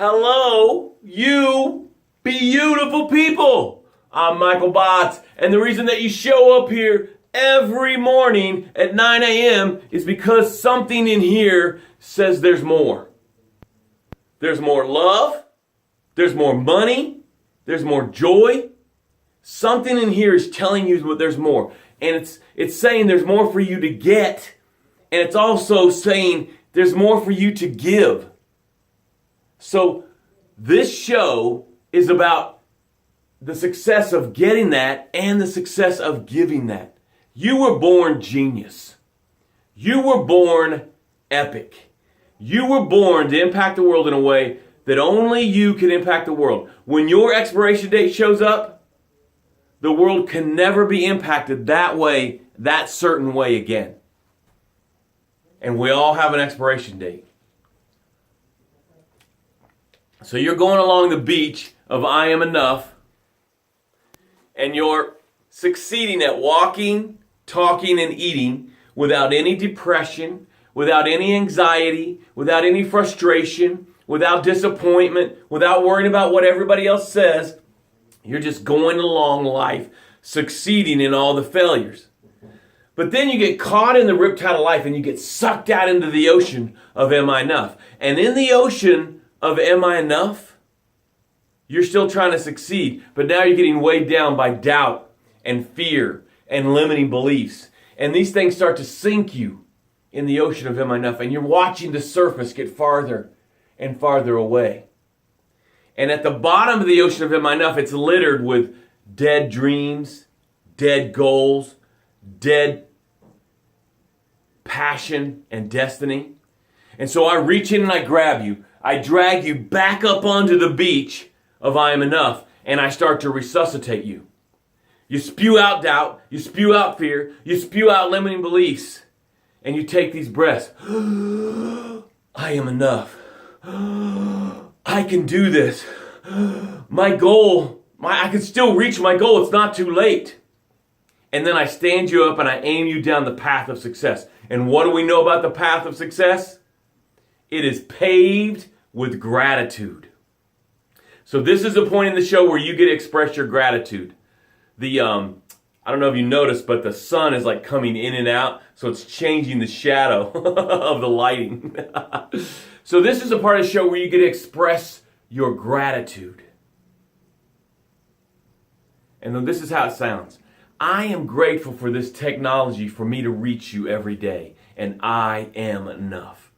Hello, you beautiful people. I'm Michael Botts, and the reason that you show up here every morning at 9 a.m. is because something in here says there's more. There's more love, there's more money, there's more joy. Something in here is telling you that there's more. And it's saying there's more for you to get, and it's also saying there's more for you to give. So this show is about the success of getting that and the success of giving that. You were born genius. You were born epic. You were born to impact the world in a way that only you can impact the world. When your expiration date shows up, the world can never be impacted that way, that certain way again. And we all have an expiration date. So you're going along the beach of I am enough, and you're succeeding at walking, talking, and eating without any depression, without any anxiety, without any frustration, without disappointment, without worrying about what everybody else says. You're just going along life, succeeding in all the failures. But then you get caught in the riptide of life and you get sucked out into the ocean of am I enough? And in the ocean of am I enough? You're still trying to succeed, but now you're getting weighed down by doubt and fear and limiting beliefs. And these things start to sink you in the ocean of am I enough? And you're watching the surface get farther and farther away. And at the bottom of the ocean of am I enough, it's littered with dead dreams, dead goals, dead passion and destiny. And so I reach in and I grab you. I drag you back up onto the beach of I am enough, and I start to resuscitate you. You spew out doubt, you spew out fear, you spew out limiting beliefs, and you take these breaths. I am enough. I can do this. My goal, I can still reach my goal. It's not too late. And then I stand you up and I aim you down the path of success. And what do we know about the path of success? It is paved with gratitude. So this is the point in the show where you get to express your gratitude. I don't know if you noticed, but the sun is like coming in and out, so it's changing the shadow of the lighting. So this is a part of the show where you get to express your gratitude. And then this is how it sounds. I am grateful for this technology for me to reach you every day, and I am enough.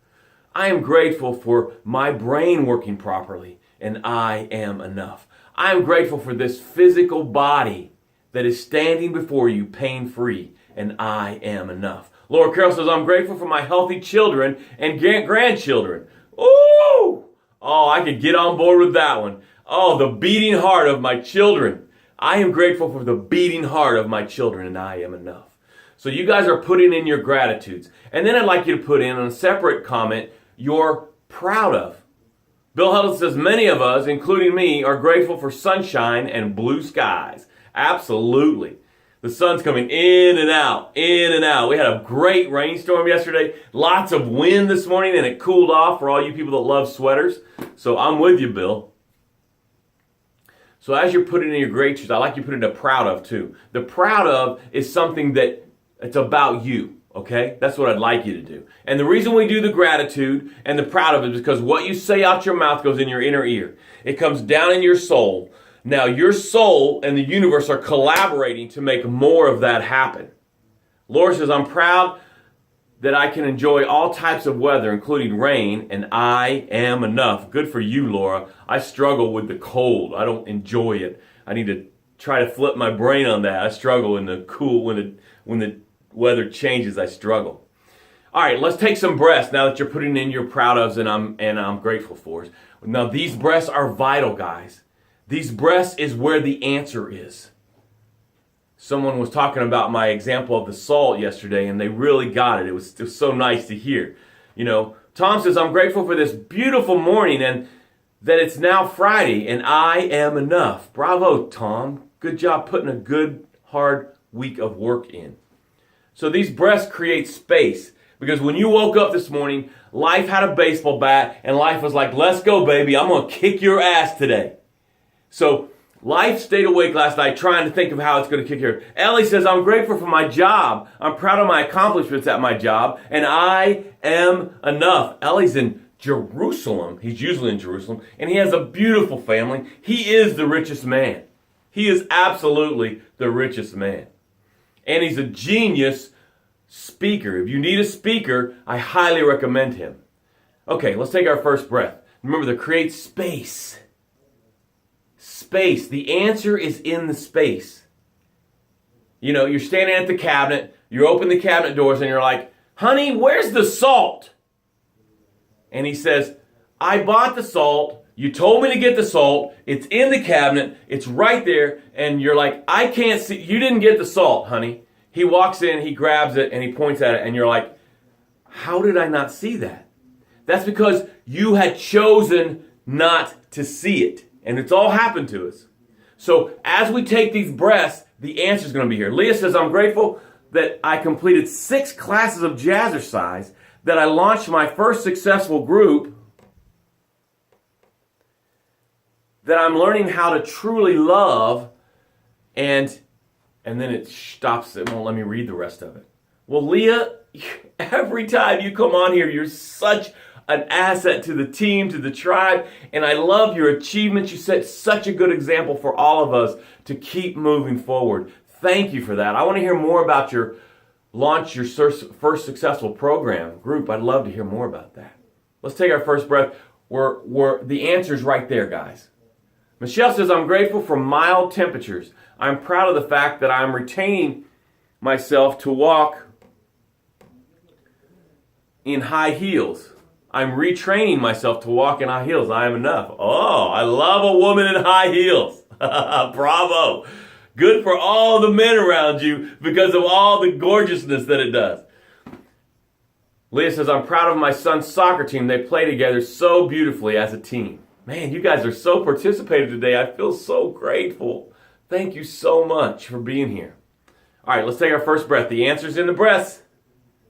I am grateful for my brain working properly, and I am enough. I am grateful for this physical body that is standing before you pain-free, and I am enough. Laura Carroll says, I'm grateful for my healthy children and grandchildren. Ooh! Oh, I could get on board with that one. Oh, the beating heart of my children. I am grateful for the beating heart of my children, and I am enough. So you guys are putting in your gratitudes. And then I'd like you to put in a separate comment, you're proud of. Bill Huddle says, many of us, including me, are grateful for sunshine and blue skies. Absolutely. The sun's coming in and out, in and out. We had a great rainstorm yesterday. Lots of wind this morning, and it cooled off for all you people that love sweaters. So I'm with you, Bill. So as you're putting in your gratitudes, I like you put in a proud of too. The proud of is something that it's about you. Okay? That's what I'd like you to do. And the reason we do the gratitude and the proud of it is because what you say out your mouth goes in your inner ear. It comes down in your soul. Now, your soul and the universe are collaborating to make more of that happen. Laura says, I'm proud that I can enjoy all types of weather, including rain, and I am enough. Good for you, Laura. I struggle with the cold. I don't enjoy it. I need to try to flip my brain on that. I struggle in the cool, when the weather changes, I struggle. All right, let's take some breaths now that you're putting in your proud ofs and I'm grateful for. Now, these breaths are vital, guys. These breaths is where the answer is. Someone was talking about my example of the salt yesterday, and they really got it. It was so nice to hear. You know, Tom says, I'm grateful for this beautiful morning and that it's now Friday, and I am enough. Bravo, Tom. Good job putting a good, hard week of work in. So these breaths create space Because when you woke up this morning, life had a baseball bat and life was like, let's go, baby. I'm going to kick your ass today. So life stayed awake last night trying to think of how it's going to kick your. Ellie says, I'm grateful for my job. I'm proud of my accomplishments at my job. And I am enough. Ellie's in Jerusalem. He's usually in Jerusalem. And he has a beautiful family. He is the richest man. He is absolutely the richest man. And he's a genius speaker. If you need a speaker, I highly recommend him. Okay, let's take our first breath. Remember to create space. Space. The answer is in the space. You know, you're standing at the cabinet, you open the cabinet doors and you're like, honey, where's the salt? And he says, I bought the salt. You told me to get the salt. It's in the cabinet. It's right there. And you're like, I can't see. You didn't get the salt, honey. He walks in, he grabs it, and he points at it, and you're like, how did I not see that? That's because you had chosen not to see it. And it's all happened to us. So as we take these breaths, the answer is going to be here. Leah says, I'm grateful that I completed 6 classes of jazzercise, that I launched my first successful group, that I'm learning how to truly love, and then it stops. It won't let me read the rest of it. Well, Leah, every time you come on here, you're such an asset to the team, to the tribe, and I love your achievements. You set such a good example for all of us to keep moving forward. Thank you for that. I want to hear more about your launch, your first successful program group. I'd love to hear more about that. Let's take our first breath. The answer's right there, guys. Michelle says, I'm grateful for mild temperatures. I'm proud of the fact that I'm retaining myself to walk in high heels. I'm retraining myself to walk in high heels. I am enough. Oh, I love a woman in high heels. Bravo. Good for all the men around you because of all the gorgeousness that it does. Leah says, I'm proud of my son's soccer team. They play together so beautifully as a team. Man, you guys are so participative today. I feel so grateful. Thank you so much for being here. All right, let's take our first breath. The answer's in the breaths,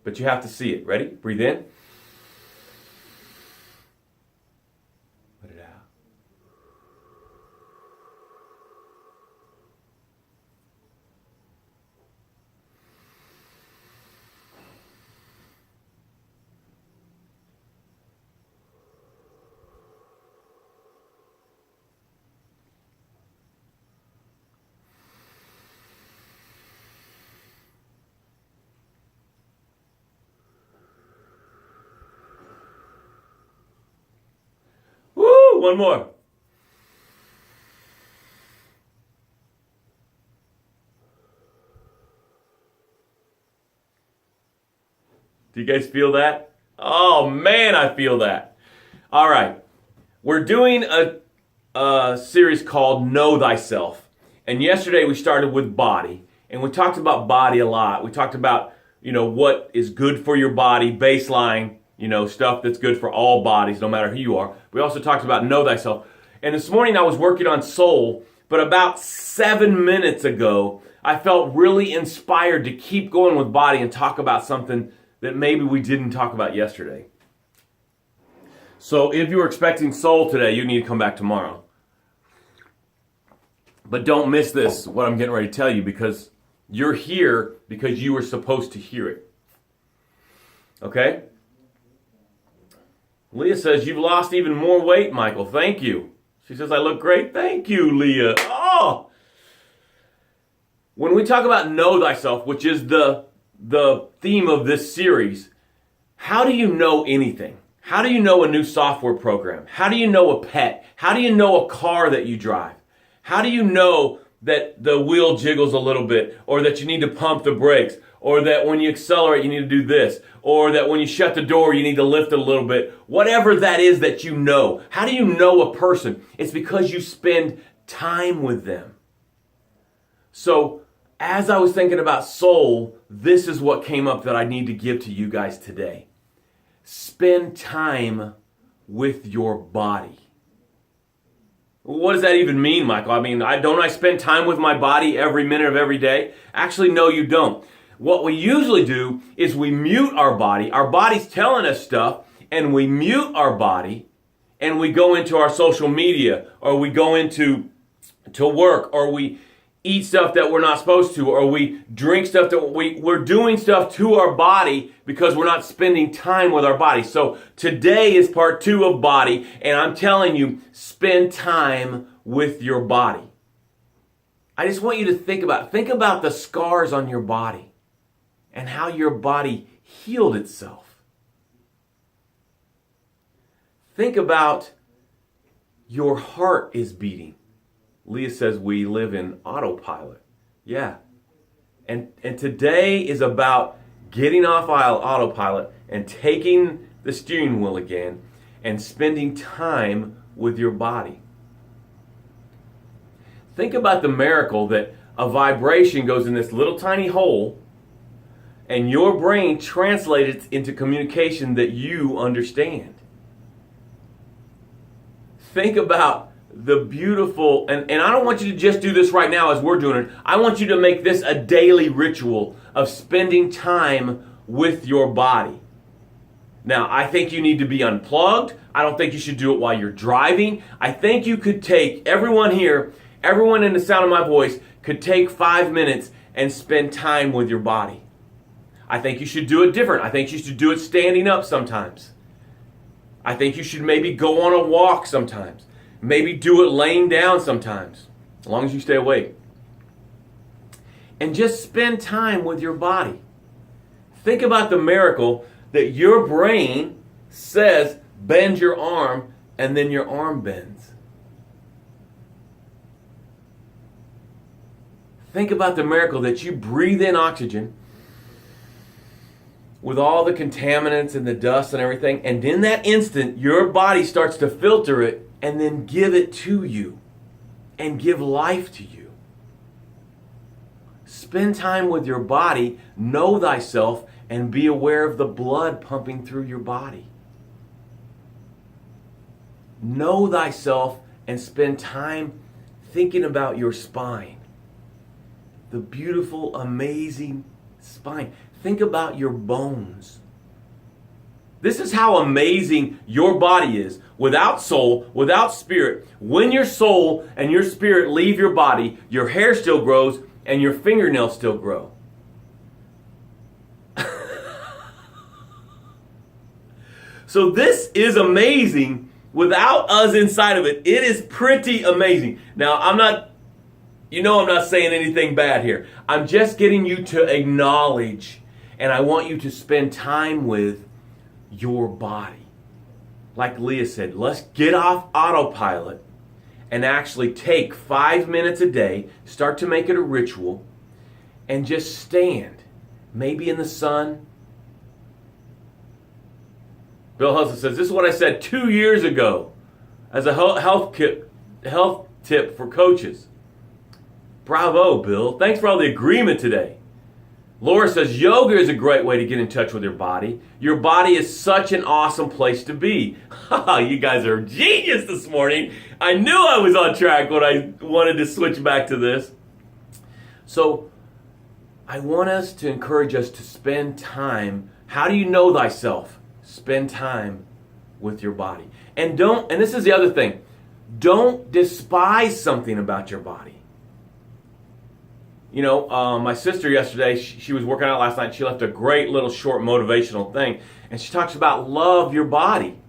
but you have to see it. Ready? Breathe in. Let it out. One more. Do you guys feel that? Oh man, I feel that. All right. We're doing a series called Know Thyself. And yesterday we started with body. And we talked about body a lot. We talked about, what is good for your body, baseline, stuff that's good for all bodies, no matter who you are. We also talked about Know Thyself. And this morning I was working on soul, but about 7 minutes ago, I felt really inspired to keep going with body and talk about something that maybe we didn't talk about yesterday. So if you were expecting soul today, you need to come back tomorrow. But don't miss this, what I'm getting ready to tell you, because you're here because you were supposed to hear it. Okay? Leah says, you've lost even more weight, Michael. Thank you. She says, I look great. Thank you, Leah. Oh! When we talk about Know Thyself, which is the theme of this series, how do you know anything? How do you know a new software program? How do you know a pet? How do you know a car that you drive? How do you know that the wheel jiggles a little bit, or that you need to pump the brakes, or that when you accelerate you need to do this, or that when you shut the door you need to lift it a little bit? Whatever that is that you know. How do you know a person? It's because you spend time with them. So as I was thinking about soul, this is what came up that I need to give to you guys today. Spend time with your body. What does that even mean, Michael? I mean, don't I spend time with my body every minute of every day? Actually, no, you don't. what we usually do is we mute our body. Our body's telling us stuff, and we mute our body, and we go into our social media, or we go into work, or we eat stuff that we're not supposed to, or we drink stuff that we're doing stuff to our body because we're not spending time with our body. So today is part 2 of body, and I'm telling you, spend time with your body. I just want you to think about the scars on your body and how your body healed itself. Think about your heart is beating. Leah says we live in autopilot. Yeah. And today is about getting off autopilot and taking the steering wheel again and spending time with your body. Think about the miracle that a vibration goes in this little tiny hole and your brain translates it into communication that you understand. Think about the beautiful, and I don't want you to just do this right now as we're doing it. I want you to make this a daily ritual of spending time with your body. Now, I think you need to be unplugged. I don't think you should do it while you're driving. I think you could take, everyone here, everyone in the sound of my voice, could take 5 minutes and spend time with your body. I think you should do it different. I think you should do it standing up sometimes. I think you should maybe go on a walk sometimes. Maybe do it laying down sometimes, as long as you stay awake. And just spend time with your body. Think about the miracle that your brain says, bend your arm, and then your arm bends. Think about the miracle that you breathe in oxygen with all the contaminants and the dust and everything, and in that instant, your body starts to filter it and then give it to you and give life to you. Spend time with your body, know thyself, and be aware of the blood pumping through your body. Know thyself and spend time thinking about your spine. The beautiful, amazing spine. Think about your bones. This is how amazing your body is. Without soul, without spirit. When your soul and your spirit leave your body, your hair still grows and your fingernails still grow. So this is amazing without us inside of it. It is pretty amazing. Now, I'm not saying anything bad here. I'm just getting you to acknowledge, and I want you to spend time with your body. Like Leah said, let's get off autopilot and actually take 5 minutes a day, start to make it a ritual, and just stand. Maybe in the sun. Bill Hudson says, this is what I said 2 years ago as a health tip for coaches. Bravo, Bill. Thanks for all the agreement today. Laura says, yoga is a great way to get in touch with your body. Your body is such an awesome place to be. You guys are genius this morning. I knew I was on track when I wanted to switch back to this. So I want us to encourage us to spend time. How do you know thyself? Spend time with your body. And this is the other thing, don't despise something about your body. You know, my sister yesterday, she was working out last night. She left a great little short motivational thing. And she talks about love your body.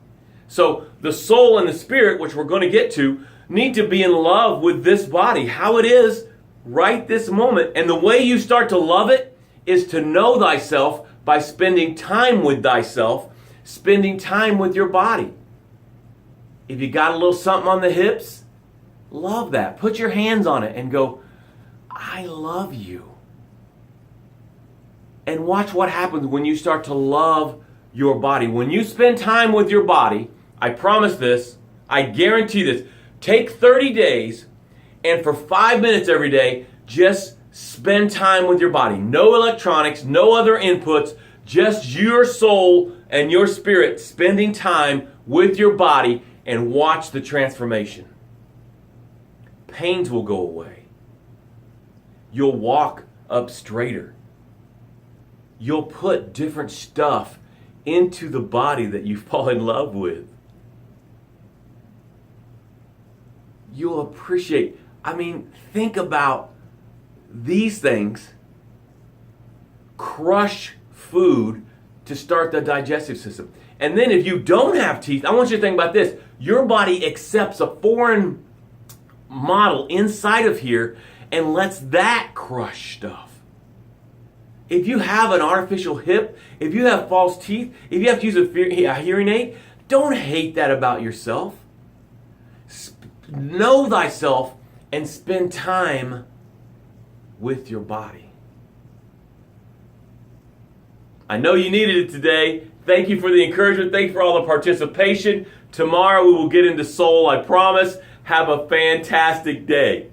So the soul and the spirit, which we're going to get to, need to be in love with this body, how it is right this moment. And the way you start to love it is to know thyself by spending time with thyself, spending time with your body. If you got a little something on the hips, love that. Put your hands on it and go, I love you. And watch what happens when you start to love your body. When you spend time with your body, I promise this, I guarantee this, take 30 days and for 5 minutes every day, just spend time with your body. No electronics, no other inputs, just your soul and your spirit spending time with your body, and watch the transformation. Pains will go away. You'll walk up straighter. you'll put different stuff into the body that you fall in love with. You'll appreciate. Think about these things. Crush food to start the digestive system. And then if you don't have teeth, I want you to think about this. Your body accepts a foreign model inside of here and lets that crush stuff. If you have an artificial hip, if you have false teeth, if you have to use a hearing aid, don't hate that about yourself. Know thyself and spend time with your body. I know you needed it today. Thank you for the encouragement. Thank you for all the participation. Tomorrow we will get into soul, I promise. Have a fantastic day.